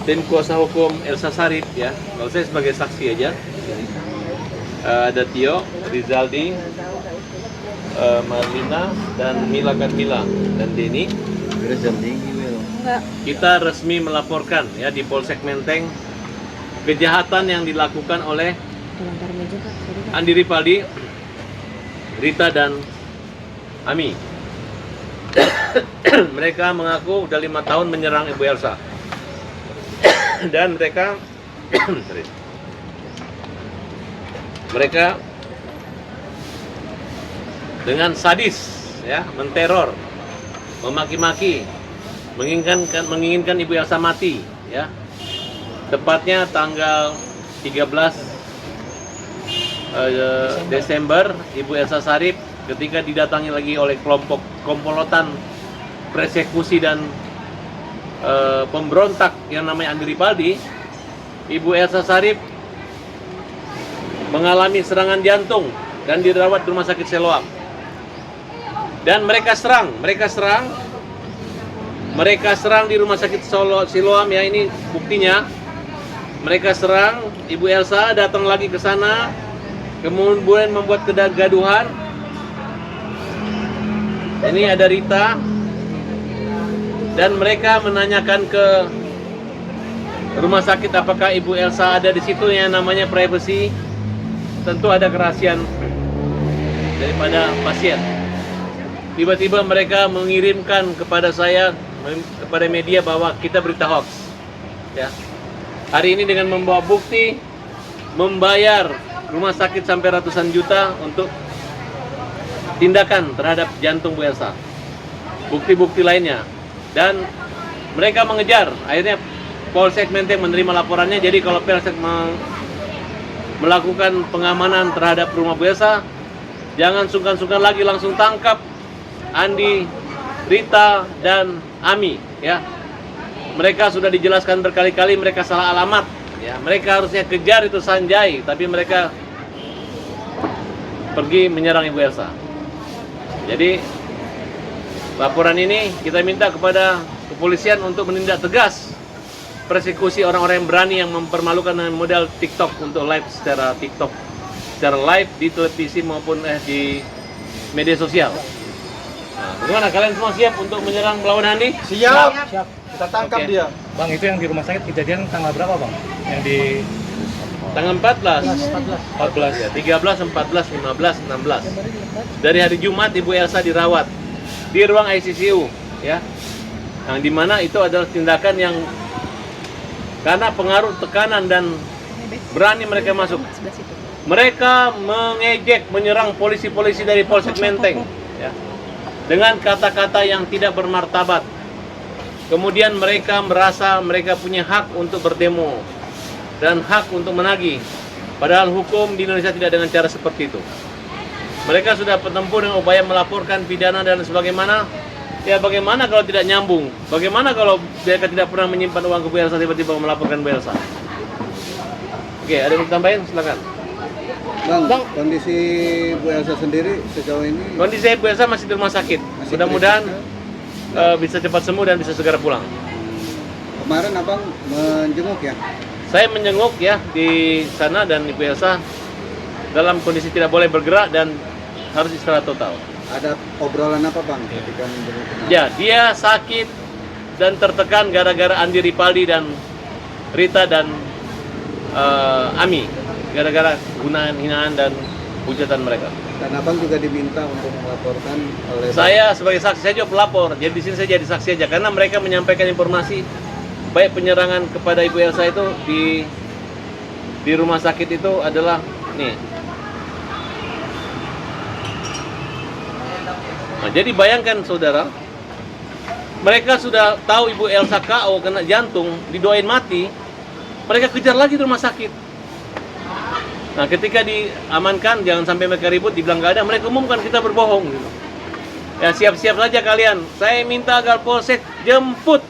tim kuasa hukum Elsa Sarip ya. Kalau saya sebagai saksi aja. Ada Tio, Rizaldi, Marlina, dan Mila Karmila dan Denny. Kita resmi melaporkan ya di Polsek Menteng kejahatan yang dilakukan oleh Andi Ripaldi, Rita dan Ami. Mereka mengaku udah 5 tahun menyerang Ibu Elsa dan mereka dengan sadis ya menteror, memaki-maki, menginginkan Ibu Elsa mati ya. Tepatnya tanggal 13 Desember Ibu Elsa Sarip ketika didatangi lagi oleh kelompok komplotan persekusi dan pemberontak yang namanya Andi Ripaldi, Ibu Elsa Sarip mengalami serangan jantung dan dirawat di Rumah Sakit Siloam. Dan mereka serang di Rumah Sakit Siloam ya, ini buktinya. Mereka serang Ibu Elsa, datang lagi ke sana, kemudian membuat kegaduhan. Ini ada Rita, dan mereka menanyakan ke rumah sakit apakah Ibu Elsa ada di situ, yang namanya privacy. Tentu ada kerahasiaan daripada pasien. Tiba-tiba mereka mengirimkan kepada saya, kepada media, bahwa kita berita hoax. Ya. Hari ini dengan membawa bukti, membayar rumah sakit sampai ratusan juta untuk tindakan terhadap jantung Bu Elsa. Bukti-bukti lainnya. Dan mereka mengejar. Akhirnya Polsek Menteng menerima laporannya. Jadi kalau Polsek melakukan pengamanan terhadap rumah Bu Elsa, jangan sungkan-sungkan lagi, langsung tangkap Andi, Rita, dan Ami ya. Mereka sudah dijelaskan berkali-kali mereka salah alamat ya. Mereka harusnya kejar itu Sanjay, tapi mereka pergi menyerang Ibu Elsa. Jadi laporan ini kita minta kepada kepolisian untuk menindak tegas persekusi orang-orang yang berani yang mempermalukan model TikTok untuk live secara TikTok, secara live di televisi maupun di media sosial. Nah, bagaimana kalian semua siap untuk menyerang melawan Andi? Siap. Kita tangkap dia. Bang, itu yang di rumah sakit kejadian tanggal berapa, Bang? Yang di tanggal 14 ya, 13, 14, 15, 16. Dari hari Jumat Ibu Elsa dirawat di ruang ICU ya. Yang dimana itu adalah tindakan yang karena pengaruh tekanan dan berani mereka masuk. Mereka mengejek, menyerang polisi-polisi dari Polsek Menteng ya, dengan kata-kata yang tidak bermartabat. Kemudian mereka merasa mereka punya hak untuk berdemo dan hak untuk menagih. Padahal hukum di Indonesia tidak dengan cara seperti itu. Mereka sudah menempuh dengan upaya melaporkan pidana dan sebagaimana. Ya bagaimana kalau tidak nyambung? Bagaimana kalau mereka tidak pernah menyimpan uang ke Bu Elsa, tiba-tiba melaporkan Bu Elsa? Oke, ada yang mau tambahin? Silakan. Bang, kondisi Bu Elsa sendiri sejauh ini? Kondisi Bu Elsa masih di rumah sakit. Mudah-mudahan bisa cepat sembuh dan bisa segera pulang. Kemarin abang menjenguk ya? Saya menjenguk ya di sana, dan Ibu Elsa dalam kondisi tidak boleh bergerak dan harus istirahat total. Ada obrolan apa bang ketika menjenguk? Ya, dia sakit dan tertekan gara-gara Andi Ripaldi dan Rita dan Ami, gara-gara hinaan dan hujatan mereka. Dan abang juga diminta untuk melaporkan oleh... Saya sebagai saksi, saya juga pelapor. Jadi di sini saya jadi saksi aja karena mereka menyampaikan informasi baik penyerangan kepada Ibu Elsa itu di rumah sakit itu adalah nih. Nah, jadi bayangkan saudara, mereka sudah tahu Ibu Elsa KO kena jantung, didoain mati, mereka kejar lagi di rumah sakit. Nah, ketika diamankan, jangan sampai mereka ribut, dibilang nggak ada, mereka umumkan kita berbohong gitu. Ya siap-siap saja kalian. Saya minta agar Polsek jemput.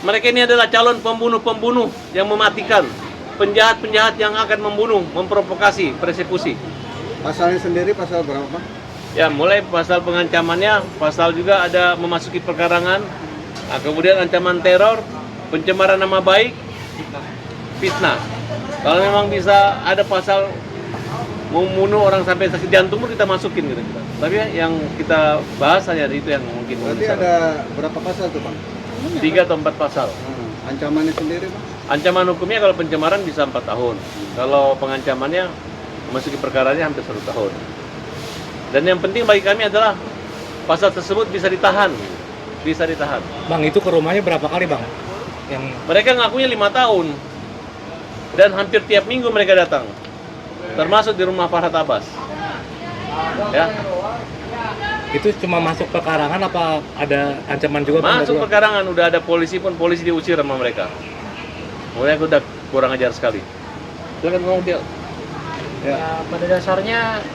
Mereka ini adalah calon pembunuh-pembunuh yang mematikan, penjahat-penjahat yang akan membunuh, memprovokasi, persekusi. Pasalnya sendiri pasal berapa bang? Ya, mulai pasal pengancamannya, pasal juga ada memasuki perkarangan, nah, kemudian ancaman teror, pencemaran nama baik, fitnah. Kalau memang bisa ada pasal membunuh orang sampai sakit jantung pun kita masukin gitu. Tapi yang kita bahas hanya itu yang mungkin. Berarti ada berapa pasal tuh, Bang? 3 atau 4 pasal. Ancamannya sendiri, Bang? Ancaman hukumnya kalau pencemaran bisa 4 tahun. Kalau pengancamannya memasuki perkaranya hampir 1 tahun. Dan yang penting bagi kami adalah pasal tersebut bisa ditahan. Bisa ditahan. Bang, itu ke rumahnya berapa kali, Bang? Yang Mereka ngakunya 5 tahun. Dan hampir tiap minggu mereka datang. Termasuk di rumah Farhad Abbas. Ya, itu cuma masuk ke karangan apa ada ancaman juga, Bang? masuk pekarangan udah ada polisi pun polisi diusir sama mereka. Mulai udah kurang ajar sekali. Silakan ngomong dia. Ya, pada dasarnya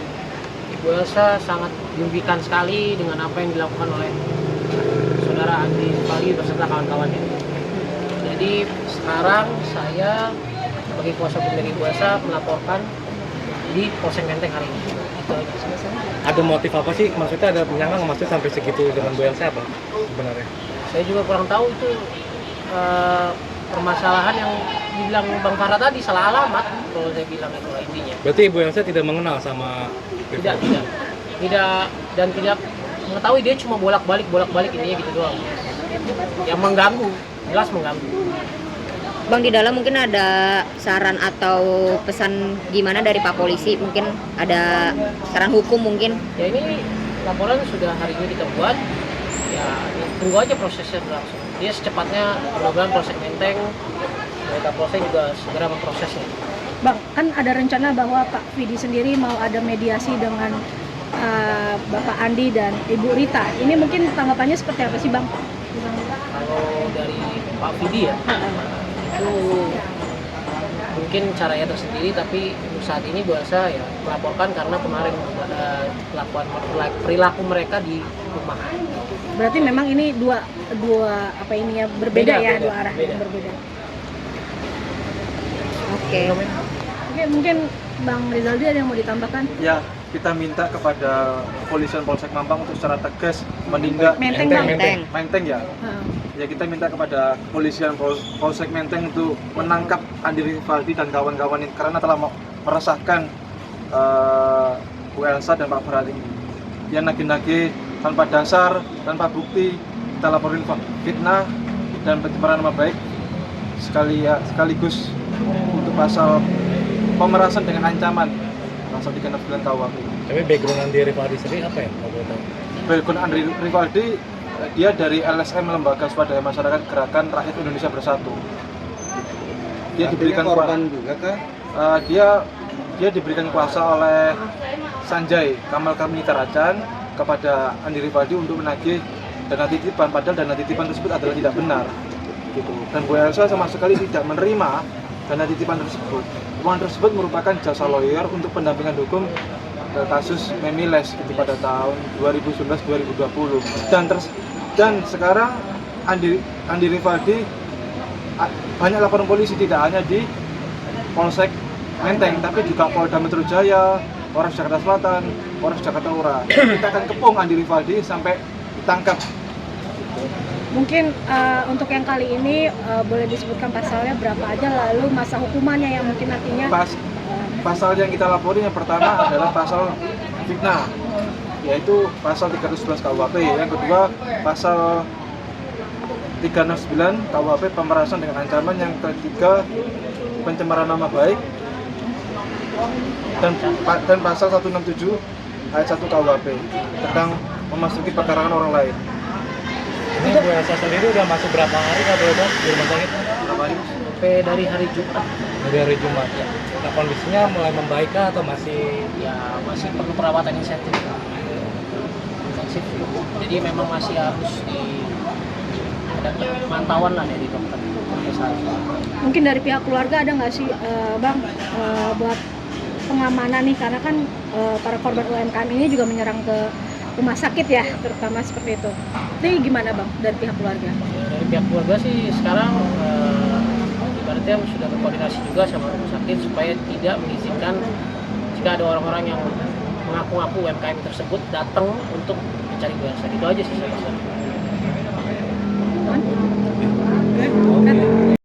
Ibu Elsa sangat dirugikan sekali dengan apa yang dilakukan oleh saudara Andri Rifaldi beserta kawan-kawannya. Jadi sekarang saya sebagai kuasa hukum dari Ibu Elsa melaporkan di Polsek Menteng hari ini. Itu aja. Ada motif apa sih? Maksudnya ada penyangka nggak maksudnya sampai segitu dengan Bu Elsa apa sebenarnya? Saya juga kurang tahu itu permasalahan yang dibilang Bang Farah tadi salah alamat kalau saya bilang itu intinya. Berarti Ibu Elsa tidak mengenal sama Tidak dan tidak mengetahui, dia cuma bolak-balik intinya gitu doang. Yang mengganggu, jelas mengganggu. Bang, di dalam mungkin ada saran atau pesan gimana dari Pak Polisi? Mungkin ada saran hukum mungkin? Ya ini laporan sudah hari ini kita buat. Ya tunggu aja prosesnya berlangsung. Dia secepatnya mudah-mudahan Polsek Menteng, Kapolsek juga segera memprosesnya. Bang, kan ada rencana bahwa Pak Vidi sendiri mau ada mediasi dengan Bapak Andi dan Ibu Rita. Ini mungkin tanggapannya seperti apa sih, Bang? Kalau dari Pak Vidi ya, itu mungkin caranya tersendiri, tapi untuk saat ini Bu Elsa ya melaporkan karena kemarin ada perilaku mereka di rumah. Berarti memang ini dua apa ini ya berbeda ya, dua arah beda. yang berbeda. Oke. Oke, mungkin Bang Rizaldi ada yang mau ditambahkan? Ya, kita minta kepada kepolisian Polsek Mampang untuk secara tegas menindak Menteng, Bang. Menteng ya. Ya, kita minta kepada kepolisian Polsek Menteng untuk menangkap Andi Rifaldi dan kawan-kawan ini karena telah meresahkan Bu Elsa dan Pak Farhad ini. Dia nagih-nagih tanpa dasar, tanpa bukti, kita laporin fitnah dan pencemaran nama baik sekaligus untuk pasal pemerasan dengan ancaman pasal 369 KUHP. Tapi background Andi Rifaldi sendiri apa ya? Kalau boleh tahu. Background Andi Rifaldi, dia dari LSM, Lembaga Swadaya Masyarakat Gerakan Rakyat Indonesia Bersatu. Dia diberikan korban juga kah? Dia diberikan kuasa oleh Sanjay Kamal Kamnitarajan kepada Andi Rifaldi untuk menagih dana titipan, padahal dana titipan tersebut adalah tidak benar. Gitu. Dan Bu Elsa sama sekali tidak menerima dana titipan tersebut. Uang tersebut merupakan jasa lawyer untuk pendampingan hukum kasus Memiles gitu, pada tahun 2019-2020. Dan sekarang Andi Rifaldi banyak laporan polisi, tidak hanya di Polsek Menteng, tapi juga Polda Metro Jaya, Polres Jakarta Selatan, Polres Jakarta Utara. Kita akan kepung Andi Rifaldi sampai ditangkap. Mungkin untuk yang kali ini boleh disebutkan pasalnya berapa aja, lalu masa hukumannya yang mungkin nantinya. Pasal yang kita laporin yang pertama adalah pasal fitnah, yaitu pasal 311 KUHP. Yang kedua pasal 369 KUHP pemerasan dengan ancaman. Yang ketiga pencemaran nama baik, dan pasal 167 ayat 1 KUHP tentang memasuki pekarangan orang lain. Ini Bu Elsa sendiri udah masuk berapa hari kalau boleh tahu di rumah sakit? Berapa hari? Sampai dari hari Jumat. Dari hari Jumat. Ya. Nah, kondisinya mulai membaik kah atau masih? Ya masih perlu perawatan intensif. Jadi memang masih harus ada pemantauan lah dari dokter. Mungkin dari pihak keluarga ada nggak sih Bang buat pengamanan nih, karena kan para korban UMKM ini juga menyerang ke rumah sakit ya, terutama seperti itu. Ini gimana Bang dari pihak keluarga? Dari pihak keluarga sih sekarang ibaratnya sudah berkoordinasi juga sama rumah sakit supaya tidak mengizinkan jika ada orang-orang yang mengaku-ngaku UMKM tersebut datang untuk mencari Bu Elsa. Itu aja sih saya rasa. Kan?